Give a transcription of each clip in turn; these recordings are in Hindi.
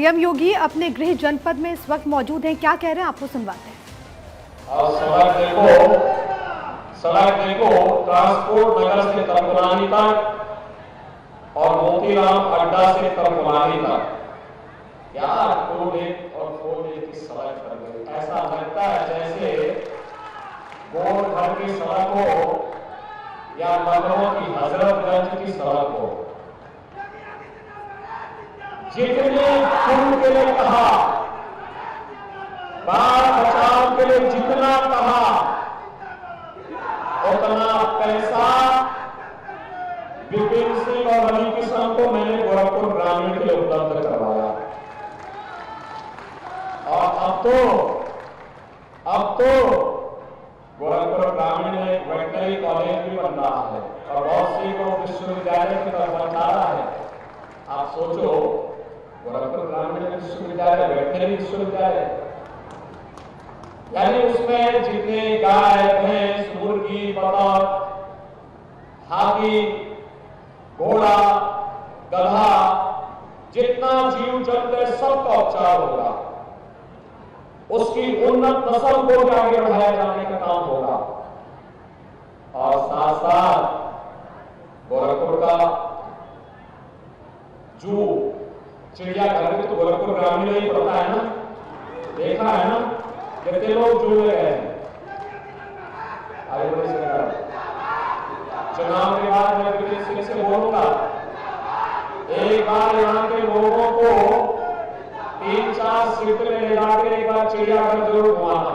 सीएम योगी अपने गृह जनपद में इस वक्त मौजूद हैं, क्या कह रहे हैं आपको सुनवाते हैं। और सड़क देखो ट्रांसपोर्ट नगर से तरकुलानी तक और मोतीराम अड्डा से तरकुलानी तक, क्या 2 लेन और 4 लेन की सड़क कर गई। ऐसा लगता है जैसे गोरखर की सड़क हो या लखनऊ की हजरतगंज की सड़क हो। जितने पुल के लिए कहा, बाढ़ बचाव के लिए जितना कहा, उतना पैसा विपिन सिंह और अली किसान को मैंने गोरखपुर ग्रामीण के लिए उपलब्ध करवाया। और अब तो गोरखपुर ग्रामीण में एक वेटनरी कॉलेज भी बन रहा है और बहुत सी को विश्वविद्यालय की तरफ बढ़ा रहा है। आप सोचो, गोरखपुर ग्रामीण विश्वविद्यालय वेटनरी विश्वविद्यालय, यानी उसमें जितने गाय भैंस मुर्गी बतख हाथी घोड़ा गधा जितना जीव जंतु है सबका उपचार होगा। उसकी उन्नत नस्ल को भी आगे बढ़ाया जाने का काम होगा। और साथ साथ गोरखपुर का जू चिड़ियाघर में तो गोरखपुर ग्रामीण में ही पड़ता है ना, देखा है ना कितने लोग जुड़ गए हैं। चुनाव के बाद मैं विपिन सिंह से बोलूंगा, एक बार यहाँ के लोगों को 3-4 सीट में ले जाकर एक बार चिड़ियाघर जरूर घुमाना।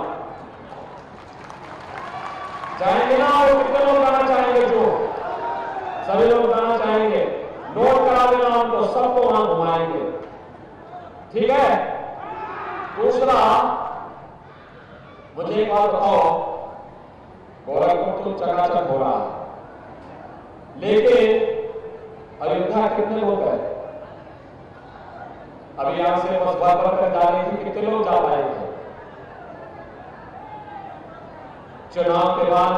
जाएंगे ना? और कितने लोग जाना चाहेंगे? जो सभी लोग जाना चाहेंगे, नोट करा देना उनको, सबको वहां घुमाएंगे, ठीक है। दूसरा, मुझे एक बात बताओ, गोरखपुर तो चकाचक हो रहा है, लेकिन अयोध्या कितने लोग गए? अभी यहां से बस बात कर जा रही थी, कितने लोग जा पाए थे? चुनाव के बाद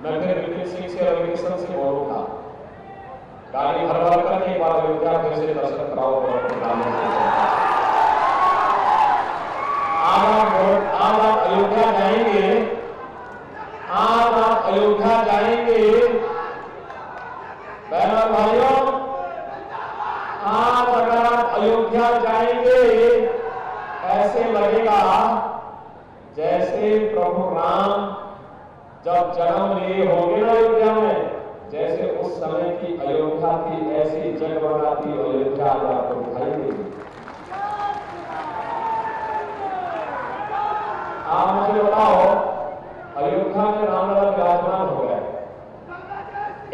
मैं फिर विपिन सिंह से और किशन से बोलूंगा, गाड़ी भर भर कर एक बार अयोध्या फिर से दर्शन कराओ। आज आप अयोध्या जाएंगे, आज आप अयोध्या जाएंगे बहनों भाइयों, आज अगर आप अयोध्या जाएंगे ऐसे लगेगा जैसे प्रभु राम जब जन्म लिए होंगे ना अयोध्या में, जैसे उस समय की अयोध्या थी, ऐसी जगमगाती अयोध्या आपको दिखाई देगी। आप मुझे बताओ, अयोध्या में राम लला विराजमान हो गए,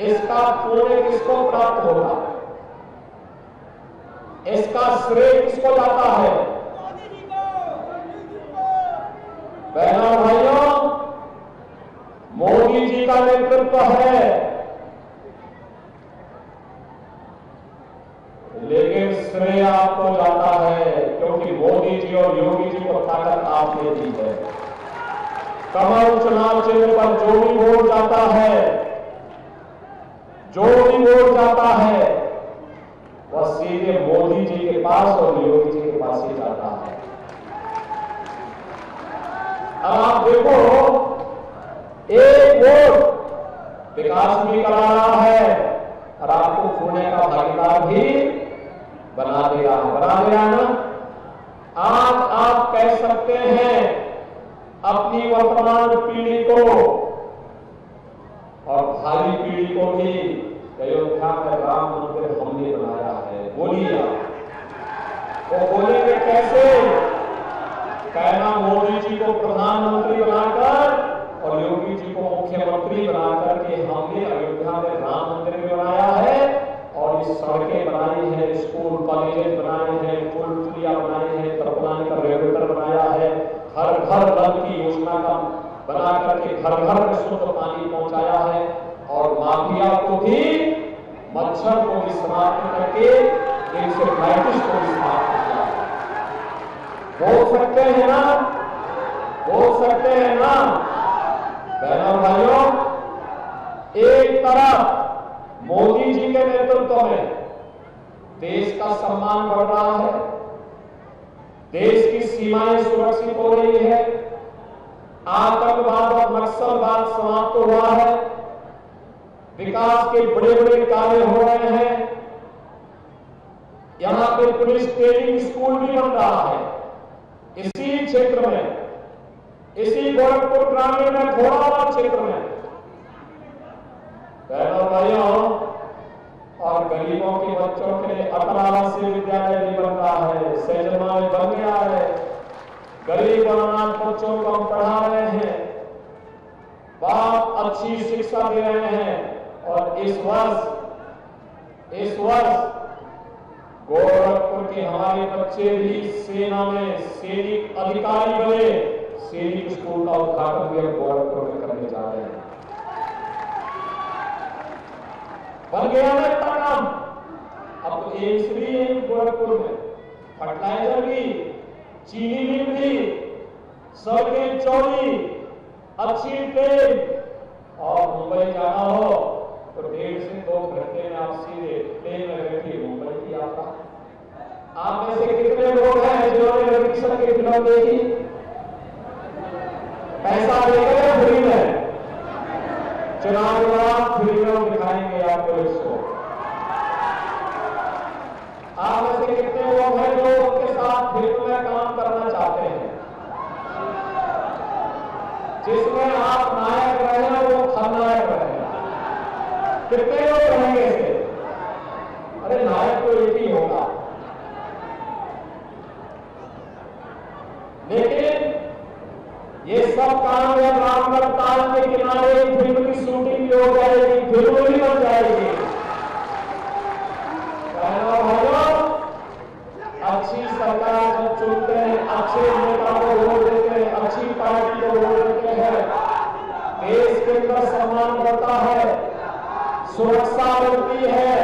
इसका पुण्य किसको प्राप्त होगा? इसका श्रेय किसको जाता है? बहनों भाइयों, मोदी जी का नेतृत्व है, लेकिन श्रेय आपको जाता है क्योंकि मोदी जी और योगी जी को ताकत आपने दी है। कमल चुनाव चिन्ह पर जो भी वोट जाता है, जो भी वोट जाता है, वह सीधे मोदी जी के पास और योगी जी के पास ही जाता है। अब आप देखो, एक वोट विकास भी करा रहा है और आपको पुण्य का भागीदार भी बना देगा ना। आज आप कह सकते हैं अपनी वर्तमान पीढ़ी को और भावी पीढ़ी को भी, अयोध्या में राम मंदिर हमने बनाया है। बोलिए, वो बोलेंगे कैसे? कहना मोदी जी को प्रधानमंत्री बनाकर और योगी जी को मुख्यमंत्री बनाकर के हमने अयोध्या में राम मंदिर बनाया है और इस सड़कें बनाई है, स्कूल कॉलेज बनाए हैं, पुल पुलिया बनाए हैं, तरकुलानी का रेगुलेटर बनाया है, हर घर नल की योजना का बना करके घर घर में शुद्ध पानी पहुंचाया है और माफिया को भी, मच्छर को भी समाप्त करके इंसेफ्लाइटिस को भी समाप्त किया। बोल सकते हैं ना? बोल सकते हैं ना? बहनों भाइयों, एक तरफ मोदी जी के नेतृत्व में देश का सम्मान बढ़ रहा है, देश की सीमाएं सुरक्षित हो रही है, आतंकवाद और नक्सलवाद समाप्त हुआ है, विकास के बड़े बड़े कार्य हो रहे हैं। यहां पे पुलिस ट्रेनिंग स्कूल भी बन रहा है इसी क्षेत्र में, इसी गोरखपुर ग्रामीण में, थोड़ा क्षेत्र में। बहनों भाइयों, और गरीबों के बच्चों के लिए अटल आवासीय विद्यालय भी बन रहा है, सैजमा में बन गया है। गरीब और अनाथ बच्चों को हम पढ़ा रहे हैं, बहुत अच्छी शिक्षा दे रहे हैं। और इस वर्ष गोरखपुर के हमारे बच्चे भी सेना में सैनिक अधिकारी बने। सैनिक स्कूल का उद्घाटन भी हम गोरखपुर में करने जा रहे हैं। बन गया ना इतना काम। अब तो एम्स भी है गोरखपुर में, फर्टिलाइजर भी, चीनी मिल भी, सड़कें चौड़ी, अच्छी ट्रेन। और मुंबई जाना हो तो 1.5 से 2 घंटे में आप सीधे प्लेन में बैठी मुंबई की यात्रा। आप में से कितने लोग हैं जिन्होंने रविकिशन की फिल्म देखी? पैसा देकर फ्री में चुनाव के बाद फ्री में दिखाएंगे आपको इसको। आप में से कितने लोग हैं जो उनके साथ फिल्म में काम करना चाहते हैं, जिसमें आप नायक रहे वो खलनायक रहे? कितने लोग रहेंगे इसे? अरे नायक तो एक ही होगा। लेकिन ये सब काम या रामगढ़ ताल के किनारे फिल्म की शूटिंग भी हो जाएगी, फिल्म भी बन जाएगी। अच्छी सरकार जब चुनते हैं, अच्छे नेता को वोट देते हैं, अच्छी पार्टी को वोट देते हैं, देश के अंदर सम्मान बढ़ता है, सुरक्षा मिलती है,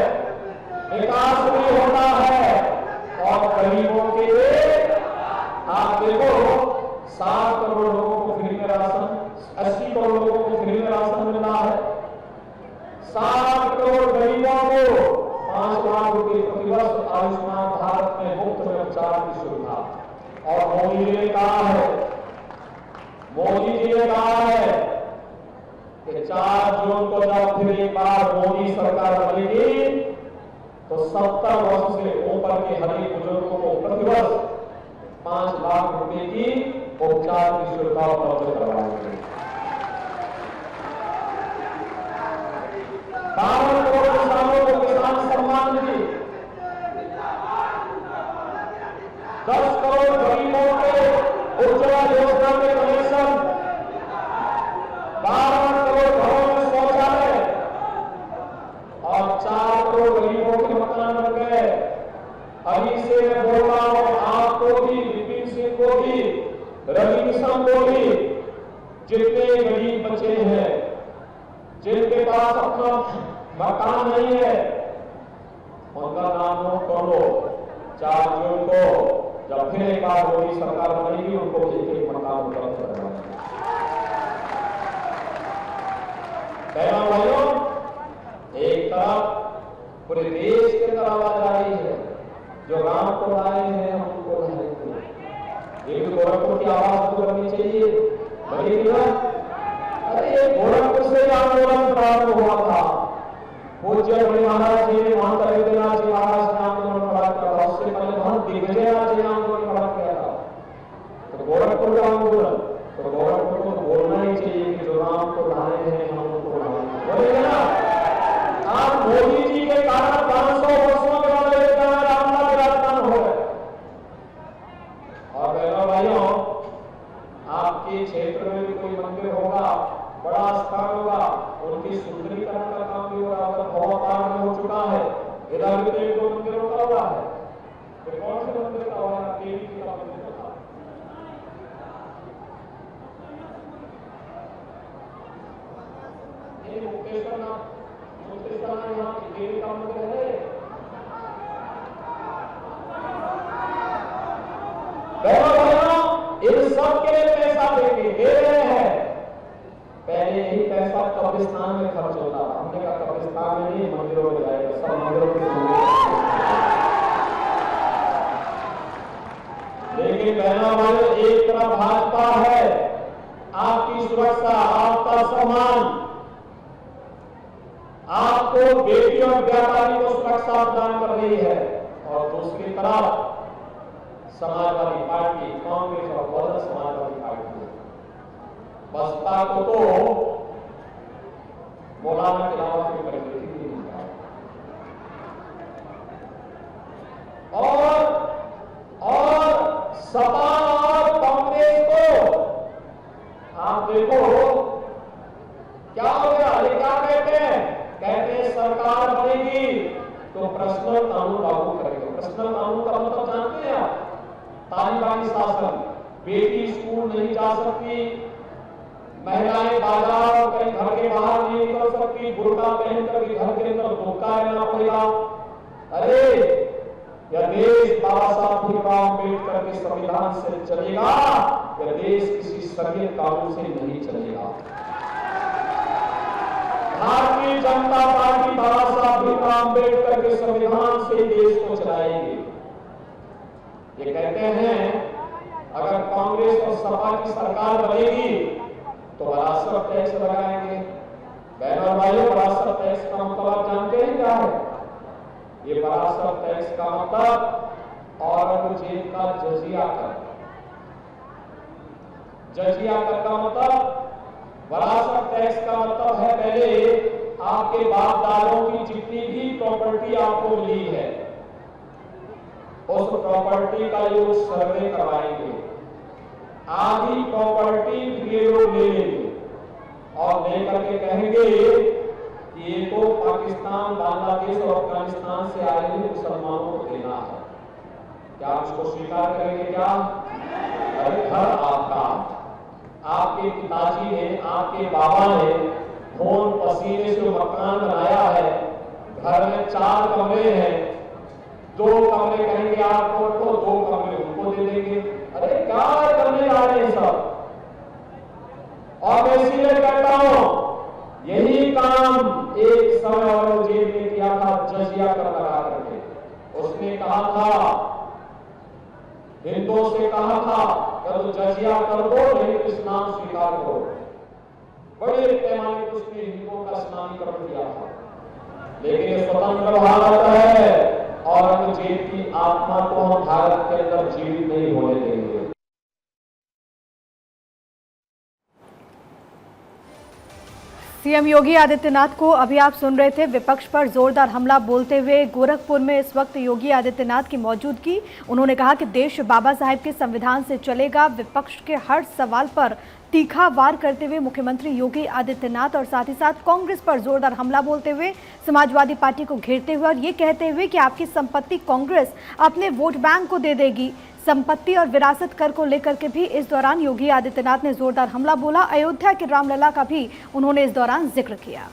विकास भी होता है। और गरीबों के लिए आप देखो 7 करोड़ लोगों को फ्री में राशन, 80 करोड़ लोगों को फ्री में राशन मिल रहा है। 7 करोड़ गरीबों को 5 लाख रुपए प्रतिवर्ष आयुष्मान भारत में मुफ्त में उपचार की सुविधा। और मोदी जी ने कहा है कि 4 जून को जब फिर एक बार मोदी सरकार बनेगी तो 70 वर्ष से ऊपर के हर एक बुजुर्गों को प्रतिवर्ष 5 लाख रुपए की उपचार की सुविधा उपलब्ध करवाएंगे। 12 करोड़ किसानों को किसान सम्मान निधि, 10 करोड़ गरीबों के उज्ज्वला योजना के कनेक्शन, 12 करोड़ घरों में शौचालय और 4 करोड़ गरीबों के मकान बन गए। अभी से मैं बोल रहा हूं, आपको भी, विपिन सिंह को भी, रवि किशन को भी, जितने गरीब बच्चे हैं, जिनके पास अपना मकान नहीं है, उनका नाम नोट कर लो। 4 जून को जब फिर एक बार मोदी सरकार बनेगी उनको एक मकान उपलब्ध करवाएंगे। बहनों भाइयों, एक तरफ पूरे देश के अंदर आवाज आ रही है, जो राम को लाए हैं हम उनको लाएंगे। एक गोरखपुर की आवाज तो करनी चाहिए, बनेगी ना? अरे ये गोरखपुर से आंदोलन प्रारंभ हुआ था। पूज्य बड़े महाराज जी ने, महंत रविंद्रनाथ जी महाराज ने आंदोलन प्रारंभ किया था। उससे पहले महंत दिग्विजयनाथ जी ने आंदोलन प्रारंभ किया था। तो गोरखपुर का आंदोलन, तो गोरखपुर को बोलना ही चाहिए कि जो राम को लाए हैं हम उनको लाएंगे, बोलेंगे ना? आज मोदी जी के कारण 500 वर्षों के बाद राम का विराजमान हो गए। और बहनों भाइयों, आपके क्षेत्र में भी कोई मंदिर होगा, बड़ा स्थान होगा, उनकी सुंदरीकरण का काम भी हो रहा है, भवपार में हो चुका है। इधर भी तो एक दो मंदिरों का हुआ है। तो कौन से मंदिर का हुआ? देवी जी का मंदिर था। ये मुक्तेश्वर यहाँ की देवी का मंदिर है। इन सब के लिए पैसा देंगे, दे रहे हैं। पहले यही पैसा कब्रिस्तान में खर्च होता था, हमने कहा कब्रिस्तान में नहीं, मंदिरों में जाएगा, सब मंदिरों के लेकिन बहनों भाइयों, एक तरफ भाजपा है, आपकी सुरक्षा, आपका सम्मान, आपको बेटी और व्यापारी को सुरक्षा प्रदान कर रही है, और दूसरी तरफ समाजवादी पार्टी, कांग्रेस और बहुजन समाजवादी पार्टी, बसपा को तो मौलाना के अलावा कोई परिस्थिति नहीं है। और सपा और कांग्रेस को आप देखो क्या हो गया, ये क्या कहते हैं सरकार बनेगी तो पर्सनल कानून लागू करेंगे। पर्सनल कानून का मतलब जानते हैं आप? तालिबानी शासन, बेटी स्कूल नहीं जा सकती, महिलाएं बाजार और कहीं घर के बाहर नहीं निकल सकती, बुर्का पहनकर भी घर के अंदर धोखा रहना पड़ेगा। अरे यह देश बाबा साहब भीमराव अम्बेडकर के संविधान से चलेगा, यह देश किसी शरीयत कानून से नहीं चलेगा। भारतीय जनता पार्टी बाबा साहब भीमराव अम्बेडकर के संविधान से देश को चलाएगी। ये कहते हैं अगर कांग्रेस और सपा की सरकार बनेगी तो वरासत टैक्स लगाएंगे। बहनों और भाइयों, वरासत टैक्स का मतलब आप जानते हैं क्या है? ये वरासत टैक्स का मतलब औरंगजेब का जजिया कर। जजिया कर का मतलब, वरासत टैक्स का मतलब है पहले आपके बाप दादों की जितनी भी प्रॉपर्टी आपको मिली है, उस प्रॉपर्टी का ये सर्वे करवाएंगे। आधी प्रॉपर्टी ये लोग ले लेंगे और लेकर के कहेंगे कि ये तो पाकिस्तान, बांग्लादेश और अफगानिस्तान से आए हुए मुसलमानों को देना है। क्या आप इसको स्वीकार करेंगे? क्या अरे घर आपका, आपके पिताजी ने, आपके बाबा ने खून पसीने से मकान बनाया है, घर में 4 कमरे हैं, 2 कमरे कहेंगे आपको रखो, 2 कमरे उनको दे देंगे। अरे क्या करने जा रहे हैं सब? और मैं इसीलिए कहता हूं यही काम एक समय औरंगजेब ने किया था, जजिया कर लगा करके। उसने कहा था, हिंदुओं से कहा था कि तो जजिया कर दो, नहीं तो इस्लाम स्वीकार करो। बड़े पैमाने पर उसने हिंदुओं का इस्लामीकरण किया था। लेकिन ये स्वतंत्र भारत है, औरंगजेब की आत्मा को हम भारत के अंदर जीवित नहीं होने देंगे। सीएम योगी आदित्यनाथ को अभी आप सुन रहे थे विपक्ष पर जोरदार हमला बोलते हुए। गोरखपुर में इस वक्त योगी आदित्यनाथ की मौजूदगी। उन्होंने कहा कि देश बाबा साहेब के संविधान से चलेगा। विपक्ष के हर सवाल पर तीखा वार करते हुए मुख्यमंत्री योगी आदित्यनाथ और साथ ही साथ कांग्रेस पर जोरदार हमला बोलते हुए, समाजवादी पार्टी को घेरते हुए और ये कहते हुए कि आपकी संपत्ति कांग्रेस अपने वोट बैंक को दे देगी। संपत्ति और विरासत कर को लेकर के भी इस दौरान योगी आदित्यनाथ ने जोरदार हमला बोला। अयोध्या के रामलला का भी उन्होंने इस दौरान जिक्र किया।